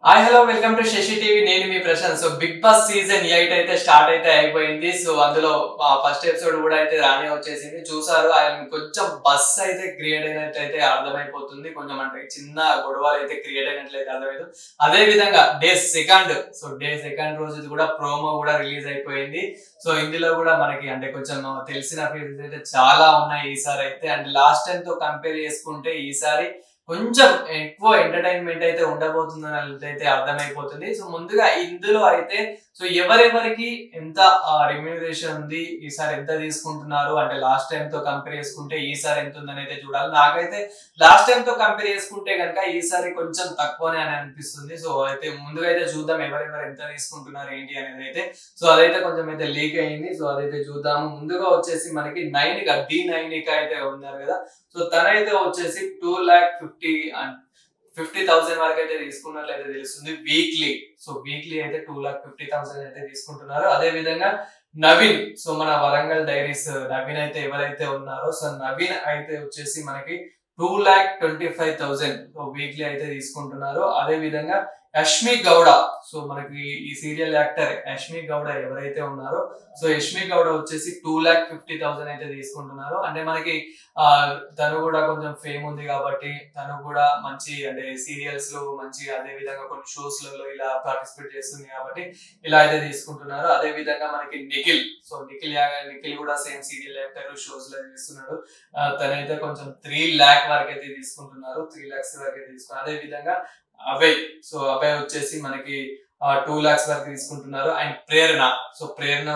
Hi hello welcome to Shashi TV. నేను మీ Prashanth. So Bigg Boss season 8 అయితే స్టార్ట్ అయితే అయిపోయింది. సో అందులో ఫస్ట్ ఎపిసోడ్ కూడా అయితే రానే వచ్చేసింది. చూసారు, ఆయన కొంచెం బస్ అయితే క్రియేట్ అయినట్లయితే అర్థమైపోతుంది. కొంచెం అంటే చిన్న గొడవలు అయితే క్రియేట్ అయినట్లయితే అర్థమైంది. అదే విధంగా డే సెకండ్ రోజు కూడా ప్రోమో కూడా రిలీజ్ అయిపోయింది. సో ఇందులో కూడా మనకి అంటే కొంచెం తెలిసిన ఫేసెస్ అయితే చాలా ఉన్నాయి ఈసారి అయితే. అండ్ లాస్ట్ టైం తో కంపేర్ చేసుకుంటే ఈసారి కొంచెం ఎక్కువ ఎంటర్టైన్మెంట్ అయితే ఉండబోతుందని అయితే అర్థమైపోతుంది. సో ముందుగా ఇందులో అయితే సో ఎవరెవరికి ఎంత రెమ్యూనరేషన్ ఉంది, ఈసారి ఎంత తీసుకుంటున్నారు అంటే లాస్ట్ టైం తో కంపేర్ చేసుకుంటే ఈసారి ఎంత ఉందని అయితే చూడాలి. నాకైతే లాస్ట్ టైం తో కంపేర్ చేసుకుంటే కనుక ఈసారి కొంచెం తక్కువనే అని అనిపిస్తుంది. సో అయితే ముందుగా అయితే చూద్దాం ఎవరెవరు ఎంత తీసుకుంటున్నారు ఏంటి అనేది అయితే. సో అదైతే కొంచెం అయితే లీక్ అయింది. సో అదైతే చూద్దాము. ముందుగా వచ్చేసి మనకి D9 అయితే ఉన్నారు కదా. సో తనైతే వచ్చేసి 2,50,000 వరకు అయితే తీసుకున్నట్లయితే తెలుస్తుంది వీక్లీ. సో వీక్లీ అయితే 2,50,000 అయితే తీసుకుంటున్నారు. అదే విధంగా నవీన్, సో మన వరంగల్ డైరీస్ నవీన్ అయితే ఎవరైతే ఉన్నారో సో నవీన్ అయితే వచ్చేసి మనకి 2,25,000 వీక్లీ అయితే తీసుకుంటున్నారు. అదే విధంగా యష్మి గౌడ, సో మనకి ఈ సీరియల్ యాక్టర్ యష్మి గౌడ ఎవరైతే ఉన్నారో సో యష్మి గౌడ వచ్చేసి 2,50,000 అయితే తీసుకుంటున్నారు. అంటే మనకి తను కూడా కొంచెం ఫేమ్ ఉంది కాబట్టి తను కూడా మంచి అంటే సీరియల్స్ లో మంచి అదే విధంగా కొన్ని షోస్ లలో ఇలా పార్టిసిపేట్ చేస్తుంది కాబట్టి ఇలా అయితే తీసుకుంటున్నారు. అదే విధంగా మనకి నిఖిల్ కూడా సేమ్ సీరియల్ యాక్టర్, షోస్ లో చేస్తున్నాడు. తనైతే కొంచెం 3 lakh వరకు అయితే తీసుకుంటున్నారు. 3 lakhs వరకు అయితే తీసుకున్నారు. అదే విధంగా అభయ్ వచ్చేసి మనకి 2 lakhs వరకు తీసుకుంటున్నారు. అండ్ ప్రేరణ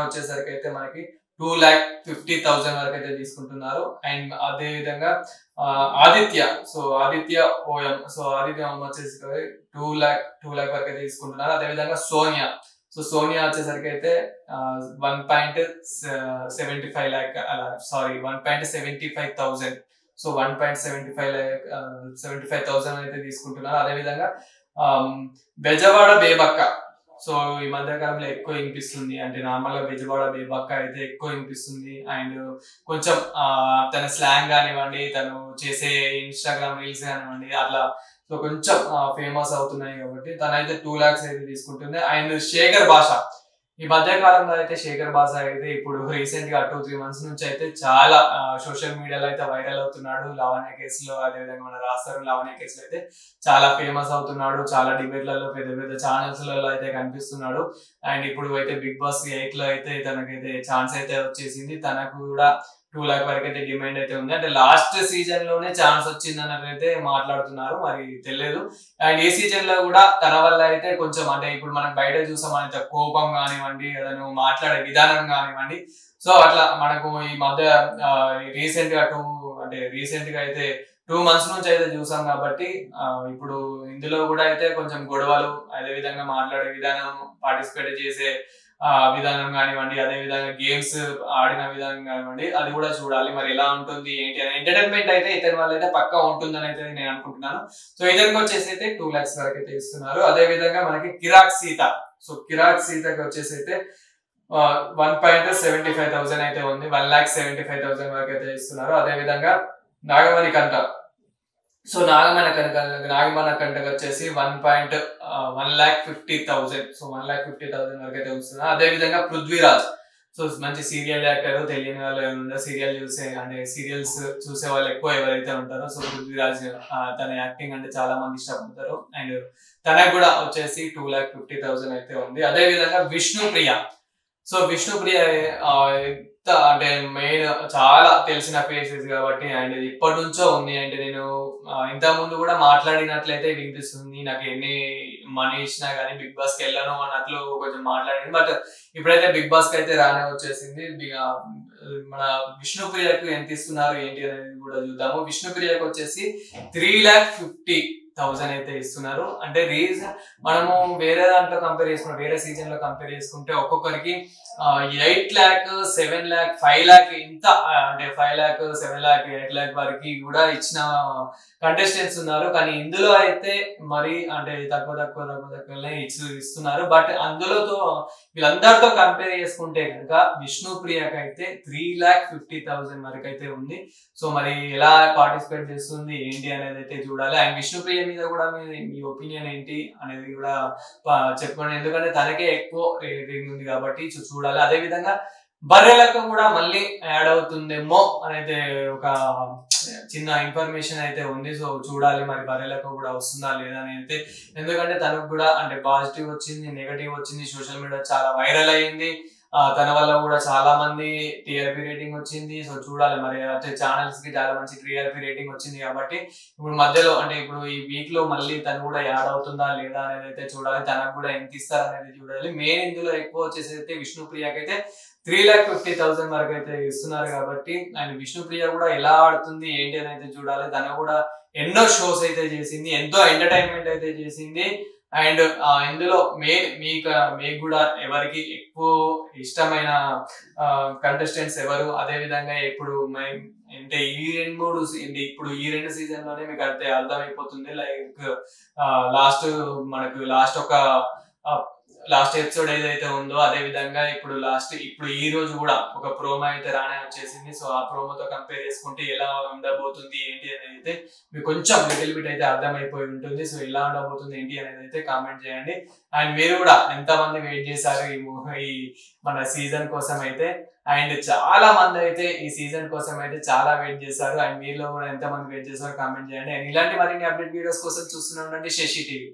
వచ్చేసరికి అయితే మనకి 2,50,000 వరకు అయితే తీసుకుంటున్నారు. అండ్ అదే విధంగా ఆదిత్య ఓఎం వచ్చేసి 2 lakh వరకు అయితే తీసుకుంటున్నారు. అదే విధంగా సోనియా వచ్చేసరికి అయితే 1.75,000 సో 1.75,000 అయితే తీసుకుంటున్నారు. అదే విధంగా బెజవాడ బేబక్క, సో ఈ మధ్య కాలంలో ఎక్కువ వినిపిస్తుంది. అంటే నార్మల్ గా బెజవాడ బేబక్క అయితే ఎక్కువ వినిపిస్తుంది. అండ్ కొంచెం తన స్లాంగ్ కానివ్వండి, తను చేసే ఇన్స్టాగ్రామ్ రీల్స్ కానివ్వండి అట్లా సో కొంచెం ఫేమస్ అవుతున్నాయి కాబట్టి తనైతే 2 lakhs అయితే తీసుకుంటుంది. అండ్ శేఖర్ భాష, ఈ మధ్య కాలంలో అయితే శేఖర్ భాష అయితే ఇప్పుడు రీసెంట్ గా 2-3 months నుంచి అయితే చాలా సోషల్ మీడియాలో అయితే వైరల్ అవుతున్నాడు. లావణ్య కేసులో, అదేవిధంగా మన రాస్తారు లావణ్య కేసులో అయితే చాలా ఫేమస్ అవుతున్నాడు. చాలా డిబేట్లలో పెద్ద పెద్ద ఛానల్స్ లలో అయితే కనిపిస్తున్నాడు. అండ్ ఇప్పుడు అయితే బిగ్ బాస్ 8 లో అయితే తనకైతే ఛాన్స్ అయితే వచ్చేసింది. తనకు కూడా 2 lakh వరకు అయితే డిమాండ్ అయితే ఉంది. అంటే లాస్ట్ సీజన్ లోనే ఛాన్స్ వచ్చింది అన్నట్లయితే మాట్లాడుతున్నారు, మరి తెలియదు. అండ్ ఈ సీజన్ లో కూడా తన వల్ల అయితే కొంచెం అంటే ఇప్పుడు మనం బయట చూసామంటే కోపం కానివ్వండి, అతను మాట్లాడే విధానం కానివ్వండి, సో అట్లా మనకు ఈ మధ్య రీసెంట్ గా అయితే 2 months నుంచి అయితే చూసాం కాబట్టి ఇప్పుడు ఇందులో కూడా అయితే కొంచెం గొడవలు, అదే విధంగా మాట్లాడే విధానం, పార్టిసిపేట్ చేసే విధానం కానివ్వండి, అదే విధంగా గేమ్స్ ఆడిన విధానం కానివ్వండి, అది కూడా చూడాలి మరి ఎలా ఉంటుంది ఏంటి అని. ఎంటర్టైన్మెంట్ అయితే ఇతని వల్ల అయితే పక్కా ఉంటుందని అయితే నేను అనుకుంటున్నాను. సో ఇతనికి వచ్చేసి అయితే 2 lakhs వరకు అయితే ఇస్తున్నారు. అదే విధంగా మనకి కిరాక్ సీతకి వచ్చేసి అయితే 1.75,000 అయితే ఉంది. 1,75,000 వరకు అయితే ఇస్తున్నారు. అదే విధంగా నాగమణి కంట వచ్చేసి 1,50,000 సో 1,50,000 వరకు అయితే వస్తున్నారు. అదే విధంగా పృథ్వీరాజ్, సో మంచి సీరియల్ యాక్టర్, తెలియని వాళ్ళు సీరియల్స్ చూసే వాళ్ళు ఎక్కువ ఎవరైతే ఉంటారో సో పృథ్వీరాజ్ తన యాక్టింగ్ అంటే చాలా మంది ఇష్టపడతారు. అండ్ తనకు కూడా వచ్చేసి 2,50,000 అయితే ఉంది. అదే విధంగా విష్ణుప్రియ అంటే మెయిన్ చాలా తెలిసిన ఫేసెస్ కాబట్టి అండ్ ఇప్పటి నుంచో ఉంది. అంటే నేను ఇంత ముందు కూడా మాట్లాడినట్లయితే వినిపిస్తుంది, నాకు ఎన్ని మనీ ఇచ్చినా గానీ బిగ్ బాస్ కి వెళ్ళను అన్నట్లు కొంచెం మాట్లాడింది. బట్ ఇప్పుడైతే బిగ్ బాస్ కి అయితే రానే వచ్చేసింది. మన విష్ణుప్రియకు ఎంత ఇస్తున్నారు ఏంటి అనేది కూడా చూద్దాము. విష్ణుప్రియకు వచ్చేసి 3,50,000 అయితే ఇస్తున్నారు. అంటే మనము వేరే దాంట్లో కంపేర్ చేసుకుంటే, వేరే సీజన్ లో కంపేర్ చేసుకుంటే ఒక్కొక్కరికి 8 lakh, 7 lakh, 5 lakh ఇంత అంటే 5 lakh, 7 lakh, 8 lakh వరకు కూడా ఇచ్చిన కంటెస్టెంట్స్ ఉన్నారు. కానీ ఇందులో అయితే మరి అంటే తక్కువనే ఇస్తున్నారు. బట్ వీళ్ళందరితో కంపేర్ చేసుకుంటే కనుక విష్ణుప్రియకి అయితే 3,50,000 వరకు అయితే ఉంది. సో మరి ఎలా పార్టిసిపేట్ చేస్తుంది ఏంటి అనేది అయితే చూడాలి. అండ్ విష్ణుప్రియ మీద కూడా మీ ఒపీనియన్ ఏంటి అనేది కూడా చెప్పండి. ఎందుకంటే తనకే ఎక్కువ రేటింగ్ ఉంది కాబట్టి చూడాలి. అదే విధంగా బర్రెలకు కూడా మళ్ళీ యాడ్ అవుతుందేమో అనేది ఒక చిన్న ఇన్ఫర్మేషన్ అయితే ఉంది. సో చూడాలి మరి బర్రెలకు కూడా వస్తుందా లేదా అని అయితే. ఎందుకంటే తనకు కూడా అంటే పాజిటివ్ వచ్చింది, నెగటివ్ వచ్చింది, సోషల్ మీడియా చాలా వైరల్ అయ్యింది. తన వల్ల కూడా చాలా మంది టీఆర్పీ రేటింగ్ వచ్చింది. సో చూడాలి మరి అంటే ఛానల్స్ కి చాలా మంచి టీఆర్పీ రేటింగ్ వచ్చింది కాబట్టి ఇప్పుడు మధ్యలో అంటే ఇప్పుడు ఈ వీక్ లో మళ్ళీ తను కూడా యాడ్ అవుతుందా లేదా అనేది అయితే చూడాలి. తనకు కూడా ఎంత ఇస్తారు అనేది చూడాలి. మెయిన్ ఇందులో ఎక్కువ వచ్చేసి అయితే విష్ణుప్రియకి అయితే 3,50,000 వరకు అయితే ఇస్తున్నారు కాబట్టి అండ్ విష్ణుప్రియ కూడా ఎలా ఆడుతుంది ఏంటి అని అయితే చూడాలి. తను కూడా ఎన్నో షోస్ అయితే చేసింది, ఎంతో ఎంటర్టైన్మెంట్ అయితే చేసింది. అండ్ ఇందులో మీకు కూడా ఎవరికి ఎక్కువ ఇష్టమైన కంటెస్టెంట్స్ ఎవరు, అదే విధంగా ఇప్పుడు అంటే ఇప్పుడు ఈ 2 సీజన్ లోనే మీకు అయితే అర్థమైపోతుంది. లైక్ లాస్ట్ ఒక లాస్ట్ ఎపిసోడ్ ఏదైతే ఉందో అదే విధంగా ఇప్పుడు ఈ రోజు కూడా ఒక ప్రోమో అయితే రానే వచ్చేసింది. సో ఆ ప్రోమోతో కంపేర్ చేసుకుంటే ఎలా ఉండబోతుంది ఏంటి అనేది అయితే మీకు కొంచెం లిటిల్ బిట్ అయితే అర్థమైపోయి ఉంటుంది. సో ఎలా ఉండబోతుంది ఏంటి అనేది అయితే కామెంట్ చేయండి. అండ్ మీరు కూడా ఎంతమంది వెయిట్ చేశారు ఈ మన సీజన్ కోసం అయితే. అండ్ చాలా మంది అయితే ఈ సీజన్ కోసం అయితే చాలా వెయిట్ చేశారు. అండ్ మీలో కూడా ఎంతమంది వెయిట్ చేశారో కామెంట్ చేయండి. అండ్ ఇలాంటి మరిన్ని అప్డేట్ వీడియోస్ కోసం చూస్తూనే ఉండండి శశి టీవీ.